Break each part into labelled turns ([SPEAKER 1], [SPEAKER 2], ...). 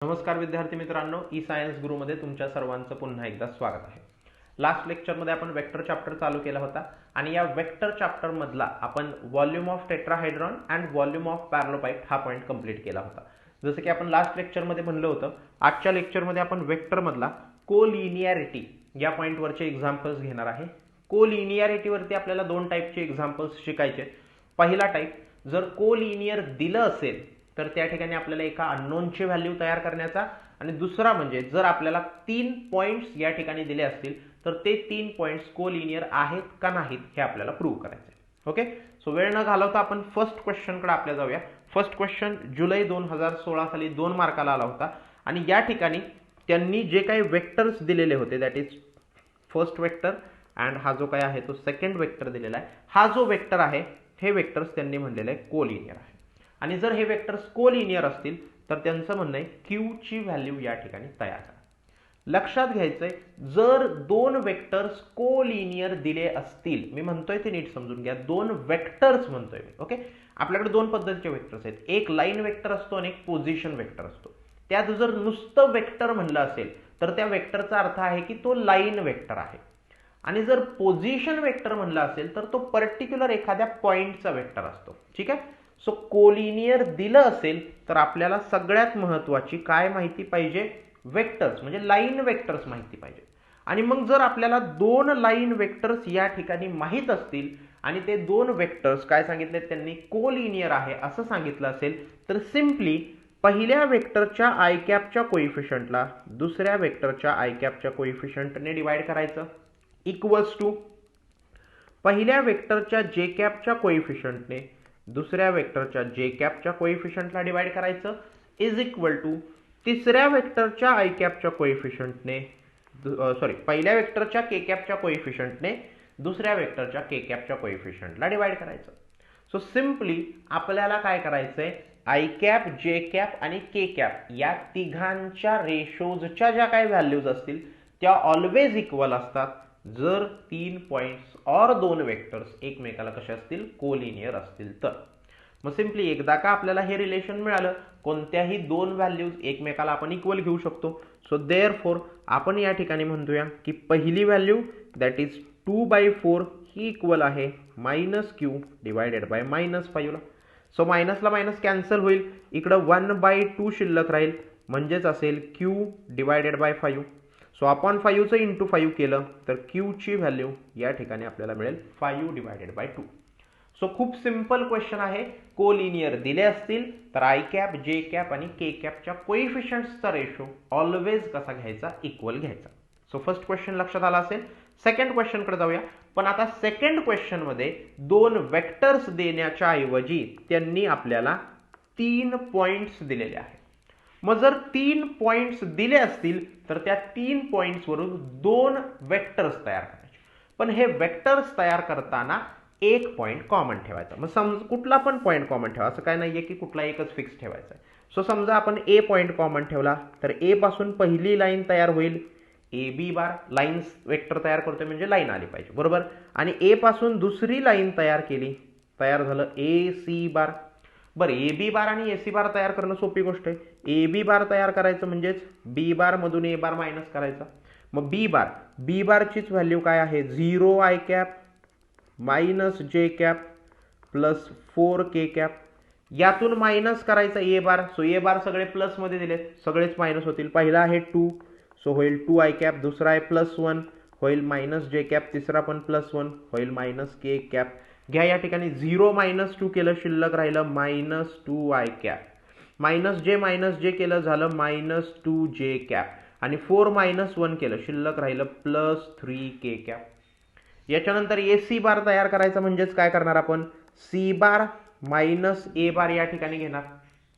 [SPEAKER 1] नमस्कार विद्यार्थी मित्रांनो, ई सायन्स गुरुमध्ये तुमच्या सर्वांचं पुन्हा एकदा स्वागत आहे. लास्ट लेक्चरमध्ये आपण वेक्टर चॅप्टर चालू केला होता आणि या वेक्टर चॅप्टर मधला आपण volume of tetrahedron and volume of parallelepiped हा पॉईंट कंप्लीट केला होता. जसं की आपण लास्ट लेक्चरमध्ये म्हणलं होतं, आजच्या लेक्चरमध्ये आपण वेक्टर मधला कोलिनियरिटी या पॉईंटवरचे एक्झाम्पल्स घेणार आहे. कोलिनियरिटीवरती आपल्याला दोन टाईपचे एक्झाम्पल्स शिकायचे. पहिला टाईप, जर कोलिनियर दिलं असेल तर त्या ठिकाणी आपल्याला एका अननोनची व्हॅल्यू तयार करण्याचा, आणि दुसरा म्हणजे जर आपल्याला 3 पॉइंट्स या ठिकाणी दिले असतील तर ते 3 पॉइंट्स कोलिनियर आहेत का नाहीत हे आपल्याला प्रूव्ह करायचं आहे. ओके, सो वेळ न घालवता आपण फर्स्ट क्वेश्चनकडे आपल्या जाऊया. फर्स्ट क्वेश्चन जुलै 2016 साली 2 मार्काला आला होता आणि या ठिकाणी त्यांनी जे काही वेक्टर्स दिलेले होते, that is first vector and हा जो काय आहे तो सेकंड वेक्टर दिलेला आहे. हा जो वेक्टर आहे हे वेक्टर्स त्यांनी म्हणलेलं आहे कोलिनियर आहे. आणि जर हे वेक्टर्स कोलिनियर असतील तर त्यांचं म्हणणं आहे क्यू ची व्हॅल्यू या ठिकाणी तयार करा. लक्षात घ्यायचंय, जर दोन वेक्टर्स कोलिनियर दिले असतील, मी म्हणतोय ते नीट समजून घ्या, दोन वेक्टर्स म्हणतोय मी. ओके, आपल्याकडे दोन पद्धतीचे वेक्टर्स आहेत, एक लाईन वेक्टर असतो आणि एक पोझिशन वेक्टर असतो. त्यात जर नुसतं वेक्टर म्हणलं असेल तर त्या वेक्टरचा अर्थ आहे की तो लाईन वेक्टर आहे, आणि जर पोझिशन वेक्टर म्हणलं असेल तर तो पर्टिक्युलर एखाद्या पॉइंटचा वेक्टर असतो. ठीक आहे, सो कोलिनियर दिलं असेल तर आपल्याला सगळ्यात महत्वाची काय माहिती पाहिजे, वेक्टर्स म्हणजे लाईन वेक्टर्स माहिती पाहिजे. आणि मग जर आपल्याला दोन लाईन वेक्टर्स या ठिकाणी माहित असतील आणि ते दोन वेक्टर्स काय सांगितले त्यांनी, कोलिनियर आहे असं सांगितलं असेल, तर सिंपली पहिल्या वेक्टरच्या आय कॅपच्या कोइफिशियंटला दुसऱ्या वेक्टरच्या आय कॅपच्या कोइफिशियंटने डिवाइड करायचं, इक्वल्स टू पहिल्या वेक्टरच्या जे कॅपच्या कोइफिशियंटने दुसऱ्या वेक्टरच्या जे कॅपच्या कोइफिशियंटला डिवाइड करायचं, इज इक्वल टू तिसऱ्या वेक्टरच्या आय कॅपच्या कोइफिशियंटने पहिल्या वेक्टरच्या के कॅपच्या कोइफिशियंटने दुसऱ्या वेक्टरच्या के कॅपच्या कोइफिशियंटला डिवाइड करायचं. सो सिंपली आपल्याला काय करायचंय, आय कॅप, जे कॅप आणि के कॅप या तिघांच्या रेशोजच्या ज्या काही व्हॅल्यूज असतील त्या ऑलवेज इक्वल असतात जर 3 पॉइंट्स और दोन वेक्टर्स एकमेकाला कसे असतील, कोलिनियर असतील तर. मग सिंपली एकदा का आपल्याला हे रिलेशन मिळालं, कोणत्याही दोन व्हॅल्यूज एकमेकाला आपण इक्वल घेऊ शकतो. सो देअरफॉर आपण या ठिकाणी म्हणतोया की पहिली value that is 2/4 he equal आहे -q डिवायडेड बाय -5 ला. सो मायनसला मायनस कॅन्सल होईल, इकडं 1/2 शिल्लक राहील, म्हणजेच असेल q डिवायडेड बाय 5. सो आपण 5चं इंटू 5 केलं तर क्यू ची व्हॅल्यू या ठिकाणी आपल्याला मिळेल 5 डिवायडेड बाय 2. सो खूप सिंपल क्वेश्चन आहे. कोलिनियर दिले असतील तर आय कॅप, जे कॅप आणि के कॅपच्या कोइफिशियंट्सचा रेशो ऑलवेज कसा घ्यायचा, इक्वल घ्यायचा. सो फर्स्ट क्वेश्चन लक्षात आला असेल. सेकंड क्वेश्चन कडे जाऊया. पण आता सेकंड क्वेश्चन मध्ये दोन वेक्टर्स देण्याच्या ऐवजी त्यांनी आपल्याला 3 पॉइंट्स दिलेले आहेत. मग जर 3 पॉइंट्स दिले असतील तर त्या 3 पॉइंट्स वरून दोन वेक्टर्स तयार करायचे. पण हे वेक्टर्स तयार करताना एक पॉइंट कॉमन ठेवायचा. मग समजा कुठला पण पॉइंट कॉमन ठेवा, असं काय नाहीये की कुठला एकच फिक्स ठेवायचा आहे. सो समजा आपण ए पॉइंट कॉमन ठेवला तर ए पासून पहिली लाईन तयार होईल ए बी बार. लाईन्स वेक्टर तयार करतोय म्हणजे लाईन आली पाहिजे, बरोबर. आणि ए पासून दुसरी लाईन तयार केली, तयार झालं ए सी बार. बरं, ए बी बार आणि ए सी बार तयार करणं सोपी गोष्ट आहे. ए बी बार तयार करायचं म्हणजेच बी बार मधून ए बार मायनस करायचा. मग बी बारचीच व्हॅल्यू काय आहे, 0 आय कॅप मायनस जे कॅप प्लस 4 के कॅप. यातून मायनस करायचा ए बार. सो ए बार सगळे प्लस मध्ये दिलेत, सगळेच मायनस होतील. पहिला आहे 2, सो होईल 2 आय कॅप. दुसरा आहे +1 होईल मायनस जे कॅप. तिसरा पण +1 होईल मायनस के कॅप. घ्या या ठिकाणी 0 - 2 केलं, शिल्लक राहिलं -2 आय कॅप. मायनस जे केलं झालं -2 जे कॅप. आणि 4 - 1 केलं, शिल्लक राहिलं +3 के कॅप. याच्यानंतर ए सी बार तयार करायचा म्हणजेच काय करणार आपण, सी बार मायनस ए बार या ठिकाणी घेणार,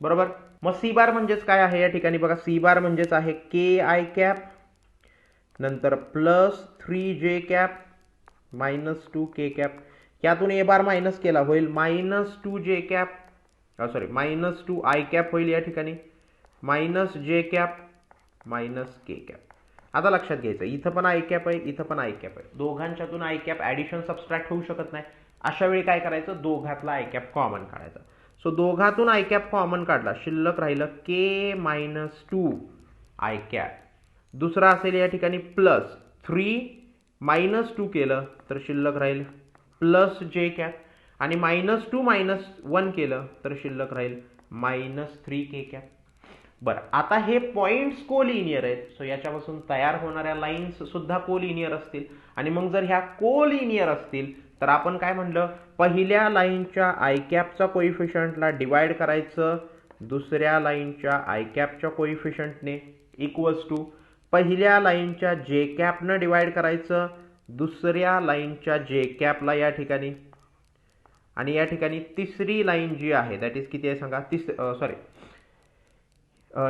[SPEAKER 1] बरोबर. मग सी बार म्हणजेच काय आहे या ठिकाणी बघा, सी बार म्हणजेच आहे के आय कॅप नंतर +3 जे कॅप -2 के कॅप. यातून ए बार मायनस केला होईल -2 जे कॅप, -2 आय कॅप होईल या ठिकाणी, मायनस जे कॅप मायनस के कॅप. आता लक्षात घ्यायचं, इथं पण आय कॅप आहे, इथं पण आय कॅप आहे, दोघांच्यातून आय कॅप ऍडिशन सबस्ट्रॅक्ट होऊ शकत नाही. अशा वेळी काय करायचं, दोघातला आय कॅप कॉमन काढायचा. सो दोघातून आय कॅप कॉमन काढला, शिल्लक राहिलं के मायनस 2 आय कॅप. दुसरा असेल या ठिकाणी प्लस 3 मायनस 2 केलं तर शिल्लक राहील प्लस जे कॅप, आणि -2 -1 केलं तर शिल्लक राहील -3 के कॅप. बरं, आता हे पॉइंट्स कोलिनियर आहेत, सो याच्यापासून तयार होणाऱ्या लाईन्स सुद्धा कोलिनियर असतील. आणि मग जर ह्या कोलिनियर असतील तर आपण काय म्हणलं, पहिल्या लाईनच्या आय कॅपचा कोइफिशियंटला डिवाइड करायचं दुसऱ्या लाईनच्या आय कॅपच्या कोइफिशियंटने, इक्वल्स टू पहिल्या लाईनच्या जे कॅपनं डिवाइड करायचं दुसऱ्या लाईनच्या जे कॅपला या ठिकाणी. आणि या ठिकाणी तिसरी लाईन जी आहे दॅट इज किती आहे सांगा,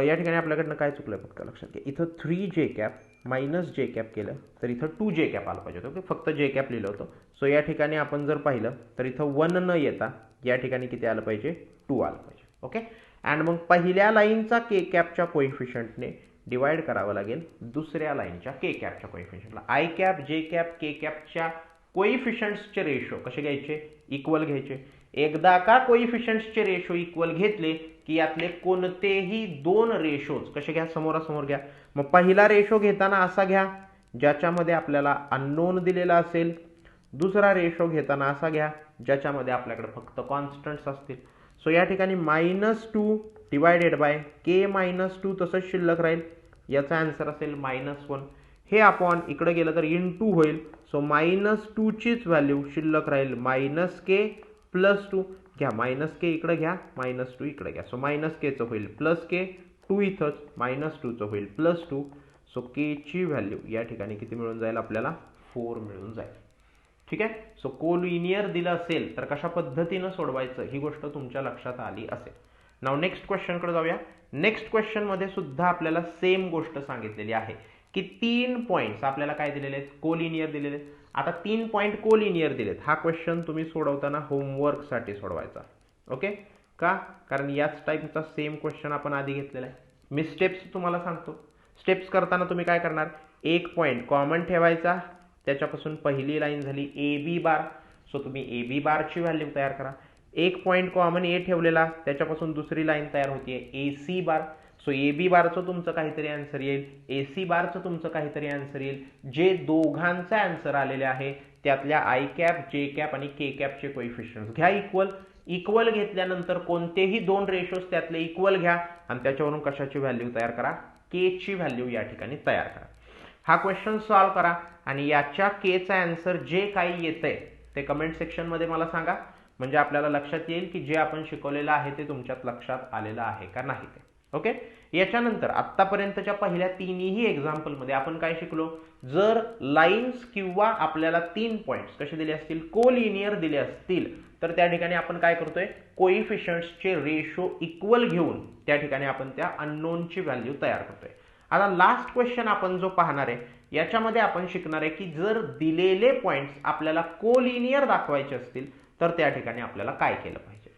[SPEAKER 1] या ठिकाणी आपल्याकडनं काय चुकलं फक्त लक्षात घ्या. इथं 3 जे कॅप मायनस जे कॅप केलं तर इथं 2 जे कॅप आलं पाहिजे. ओके, फक्त जे कॅप लिहिलं होतं. सो या ठिकाणी आपण जर पाहिलं तर इथं 1 न येता या ठिकाणी किती आलं पाहिजे, 2 आलं पाहिजे. ओके, अँड मग पहिल्या लाईनचा के कॅपच्या कोइफिशियंटने डिवाइड करावं लागेल दुसऱ्या लाईनच्या के कॅपच्या कोइफिशियंटला. I cap j cap k कॅपच्या कोइफिशियंट्सचे रेशो कसे घ्यायचे, इक्वल घ्यायचे. एकदा का कोइफिशियंट्सचे रेशो इक्वल घेतले की यातले कोणतेही दोन रेशोज कसे घ्या, समोरासमोर घ्या. मग पहिला रेशो घेताना असा घ्या ज्याच्यामध्ये आपल्याला अननोन दिलेला असेल, दुसरा रेशो घेताना असा घ्या ज्याच्यामध्ये आपल्याकडे फक्त कॉन्स्टंट्स असतील. सो या ठिकाणी -2 डिवायडेड बाय के -2 तसंच शिल्लक राहील, याचा आन्सर असेल -1. हे अपॉन इकडे गेलं तर इन2 होईल. सो -2 चीच व्हॅल्यू शिल्लक राहील -k + 2 घ्या, -k इकडे घ्या, -2 इकडे घ्या. सो -kचं होईल +k, 2 इथंच -2चं होईल +2. सो k ची व्हॅल्यू या ठिकाणी किती मिळून जाईल आपल्याला, 4 मिळून जाईल. ठीक आहे. सो कोलिनियर दिलं असेल तर कशा पद्धतीनं सोडवायचं ही गोष्ट तुमच्या लक्षात आली असेल. नाव नेक्स्ट क्वेश्चनकडे जाऊया. नेक्स्ट क्वेश्चन मध्ये सुद्धा आपल्याला सेम गोष्ट सांगितलेली आहे की 3 पॉइंट्स आपल्याला काय दिलेले आहेत, कोलिनियर दिलेले आहेत. आता 3 पॉइंट कोलिनियर दिलेत. हा क्वेश्चन तुम्ही सोडवताना होमवर्कसाठी सोडवायचा. ओके, का, कारण याच टाईपचा सेम क्वेश्चन आपण आधी घेतलेला आहे. मी स्टेप्स तुम्हाला सांगतो. स्टेप्स करताना तुम्ही काय करणार, एक पॉइंट कॉमन ठेवायचा, त्याच्यापासून पहिली लाईन झाली ए बी बार. सो तुम्ही ए बी बारची व्हॅल्यू तयार करा. एक पॉइंट कॉमन ए ठेवलेला, त्याच्यापासून दुसरी लाईन तयार होतीये ए C bar. So A B बारचं तुमचं काहीतरी आन्सर येईल, ए सी बारचं तुमचं काहीतरी आन्सर येईल. जे दोघांचा आन्सर आलेले आहे त्यातल्या आय कॅप जे कॅप आणि के कॅपचे कोइफिशियंट्स घ्या इक्वल. इक्वल घेतल्यानंतर कोणतेही दोन रेशोज त्यातले इक्वल घ्या आणि त्याच्यावरून कशाची व्हॅल्यू तयार करा, के ची व्हॅल्यू या ठिकाणी तयार करा. हा क्वेश्चन सॉल्व्ह करा आणि याच्या केचा आन्सर जे काही येतंय ते कमेंट सेक्शन मध्ये मला सांगा, म्हणजे आपल्याला लक्षात येईल की जे आपण शिकवलेलं आहे ते तुमच्यात लक्षात आलेलं आहे का नाही ते. ओके, याच्यानंतर आतापर्यंतच्या पहिल्या तिन्ही एक्झाम्पल मध्ये आपण काय शिकलो, जर लाईन्स किंवा आपल्याला 3 पॉइंट्स कसे दिले असतील, कोलिनियर दिले असतील तर त्या ठिकाणी आपण काय करतोय, कोइफिशियंट्सचे रेशो इक्वल घेऊन त्या ठिकाणी आपण त्या अननोनची व्हॅल्यू तयार करतोय. आता लास्ट क्वेश्चन आपण जो पाहणार आहे याच्यामध्ये आपण शिकणार आहे की जर दिलेले पॉइंट्स आपल्याला कोलिनियर दाखवायचे असतील तर त्या ठिकाणी आपल्याला काय केलं पाहिजे.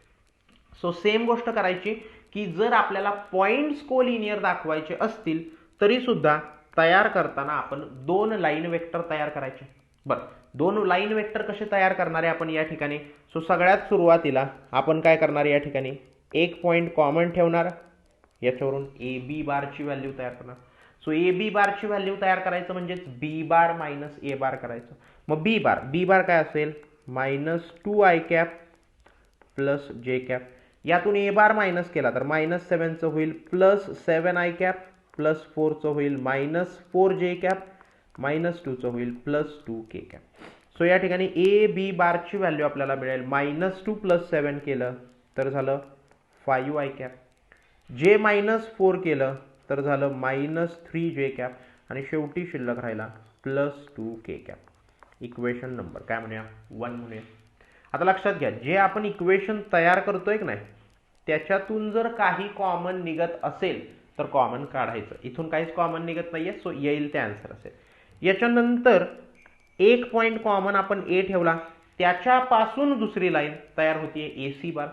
[SPEAKER 1] सो सेम गोष्ट करायची की जर आपल्याला पॉइंट्स कोलिनियर दाखवायचे असतील तरी सुद्धा तयार करताना आपण 2 लाईन वेक्टर तयार करायचे. बरं, 2 लाईन वेक्टर कसे तयार करणारे आपण या ठिकाणी. सो सगळ्यात सुरुवातीला आपण काय करणार या ठिकाणी, एक पॉइंट कॉमन ठेवणार, याच्यावरून ए बी बारची व्हॅल्यू तयार करणार. सो ए बी बारची व्हॅल्यू तयार करायचं म्हणजेच बी बार मायनस ए बार करायचं. मग बी बार काय असेल, -2 आय कॅप प्लस जे कॅप. यातून ए बार मायनस केला तर -7चं होईल +7 आय कॅप प्लस 4चं होईल -4 जे कॅप -2चं होईल +2 के कॅप. सो या ठिकाणी ए बी बारची व्हॅल्यू आपल्याला मिळेल -2 + 7 केलं तर झालं 5 आय कॅप. जे -4 केलं तर झालं -3 जे कॅप आणि शेवटी शिल्लक राहिला +2 के कॅप. इक्वेशन नंबर काय म्हणूया, 1 म्हणूया. आता लक्षात घ्या, जे आपण इक्वेशन तयार करतोय की नाही त्याच्यातून जर काही कॉमन निघत असेल तर कॉमन काढायचं. इथून काहीच कॉमन निघत नाहीये, सो येईल ते आन्सर असेल. याच्यानंतर एक पॉइंट कॉमन आपण ए ठेवला, त्याच्यापासून दुसरी लाईन तयार होतीये ए सी बार.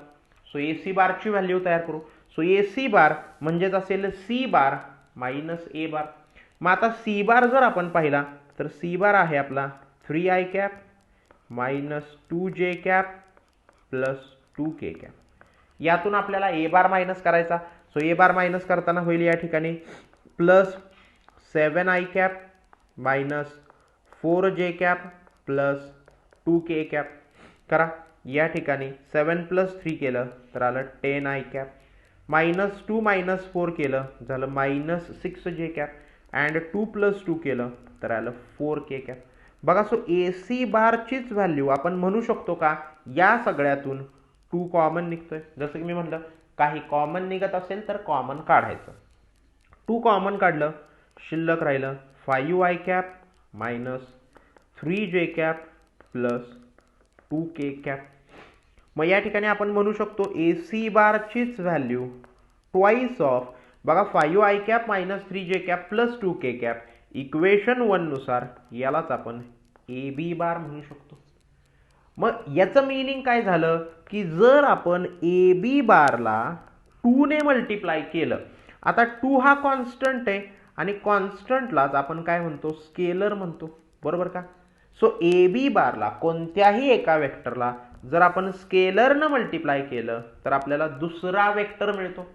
[SPEAKER 1] सो ए सी बारची व्हॅल्यू तयार करू. सो ए सी बार म्हणजेच असेल सी बार मायनस ए बार. मग आता सी बार जर आपण पाहिला तर सी बार आहे आपला 3 आय कॅप -2 जे कॅप +2 के कॅप. यातून आपल्याला ए बार मायनस करायचा. सो ए बार मायनस करताना होईल या ठिकाणी plus 7i cap minus 4j cap plus 2k cap. करा या ठिकाणी 7 प्लस 3 केलं तर आलं 10i कॅप मायनस 2 मायनस 4 केलं झालं minus 6j cap and 2 plus 2 केलं तर आलं 4k कॅप. बघा सो ए सी बारचीच व्हॅल्यू आपण म्हणू शकतो का या सगळ्यातून 2 कॉमन निघतोय. जसं की मी म्हटलं काही कॉमन निघत असेल तर कॉमन काढायचं. 2 कॉमन काढलं शिल्लक राहिलं 5i cap minus 3j cap plus 2k cap. मग या ठिकाणी आपण म्हणू शकतो ए सी बारचीच व्हॅल्यू ट्वाईस ऑफ बघा 5i cap minus 3j cap plus 2k cap. Equation 1 नुसार यालाच आपण ए बी बार म्हणू शकतो. मग याचं मिनिंग काय झालं की जर आपण ए बी बारला 2 ने मल्टिप्लाय केलं, आता 2 हा कॉन्स्टंट आहे आणि कॉन्स्टंटलाच आपण काय म्हणतो स्केलर म्हणतो, बरोबर का. सो ए बी बारला कोणत्याही एका वेक्टरला जर आपण स्केलरनं मल्टिप्लाय केलं तर आपल्याला दुसरा वेक्टर मिळतो.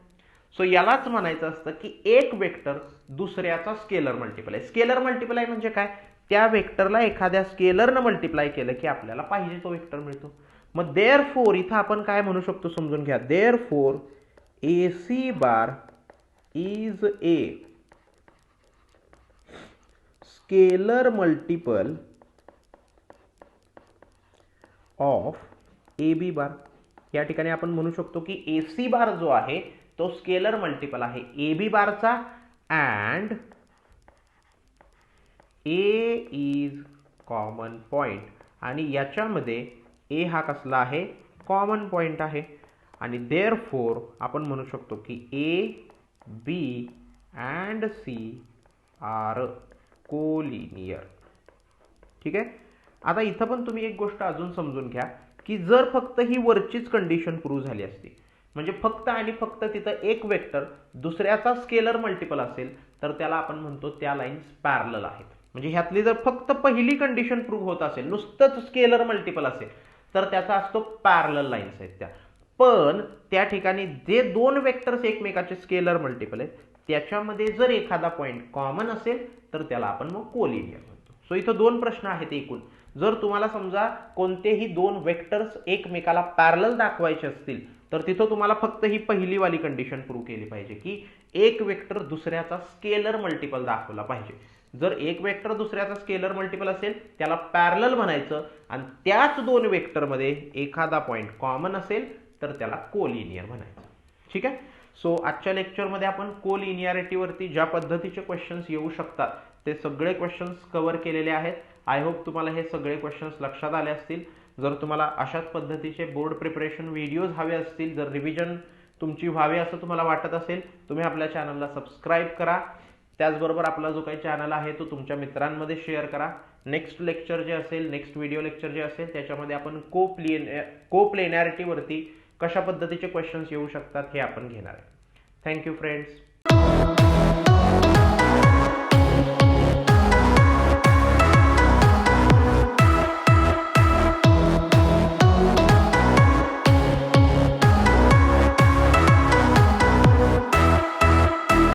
[SPEAKER 1] सो यालाच म्हणायचं असतं की एक वेक्टर दुसऱ्याचा स्केलर मल्टिप्लाय. स्केलर मल्टिप्लाय म्हणजे काय, त्या वेक्टरला एखाद्या स्केलरनं मल्टिप्लाय केलं की आपल्याला पाहिजे तो वेक्टर मिळतो. मग देअरफोर इथं आपण काय म्हणू शकतो समजून घ्या. Therefore A C bar is a scalar multiple of A B bar. या ठिकाणी आपण म्हणू शकतो की ए सी बार जो आहे तो स्केलर मल्टिपल आहे ए बी बारचा and A is common point. आणि याच्यामध्ये ए हा कसला आहे कॉमन पॉइंट आहे आणि देअरफोर आपण म्हणू शकतो की A B and C are collinear. ठीक आहे. आता इथं पण तुम्ही एक गोष्ट अजून समजून घ्या की जर फक्त ही वरचीच कंडिशन प्रूव्ह झाली असती, म्हणजे फक्त आणि फक्त तिथं एक वेक्टर दुसऱ्याचा स्केलर मल्टिपल असेल तर त्याला आपण म्हणतो त्या लाईन्स पॅरलल आहेत. म्हणजे ह्यातली जर फक्त पहिली कंडिशन प्रूव्ह होत असेल, नुसतंच स्केलर मल्टिपल असेल तर त्याचा असतो पॅरलल लाईन्स आहेत त्या. पण त्या ठिकाणी जे दोन वेक्टर्स एकमेकाचे स्केलर मल्टिपल आहेत त्याच्यामध्ये जर एखादा पॉइंट कॉमन असेल तर त्याला आपण मग कोलिनियर म्हणतो. सो इथं दोन प्रश्न आहेत एकूण. जर तुम्हाला समजा कोणतेही दोन वेक्टर्स एकमेकाला पॅरलल दाखवायचे असतील तर तिथं तुम्हाला फक्त ही पहिली वाली कंडिशन प्रूव्ह केली पाहिजे की एक वेक्टर दुसऱ्याचा स्केलर मल्टिपल दाखवला पाहिजे. जर एक वेक्टर दुसऱ्याचा स्केलर मल्टिपल असेल त्याला पॅरलल म्हणायचं आणि त्याच दोन वेक्टरमध्ये एखादा पॉइंट कॉमन असेल तर त्याला कोलिनियर म्हणायचं. ठीक आहे. सो आजच्या लेक्चरमध्ये आपण कोलिनियरिटीवरती ज्या पद्धतीचे क्वेश्चन्स येऊ शकतात ते सगळे क्वेश्चन्स कव्हर केलेले आहेत. आय होप तुम्हाला हे सगळे क्वेश्चन्स लक्षात आले असतील. जर तुम्हाला अशाच पद्धतीचे बोर्ड प्रिपरेशन व्हिडिओज हवे असतील, जर रिव्हिजन तुमची व्हावी असं तुम्हाला वाटत असेल, तुम्ही आपल्या चॅनलला सबस्क्राईब करा. त्याचबरोबर आपला जो काही चॅनल आहे तो तुमच्या मित्रांमध्ये शेअर करा. नेक्स्ट लेक्चर जे असेल, नेक्स्ट व्हिडिओ लेक्चर जे असेल त्याच्यामध्ये आपण कोप्लेनॅरिटीवरती कशा पद्धतीचे क्वेश्चन्स येऊ शकतात हे आपण घेणार आहे. Thank you friends.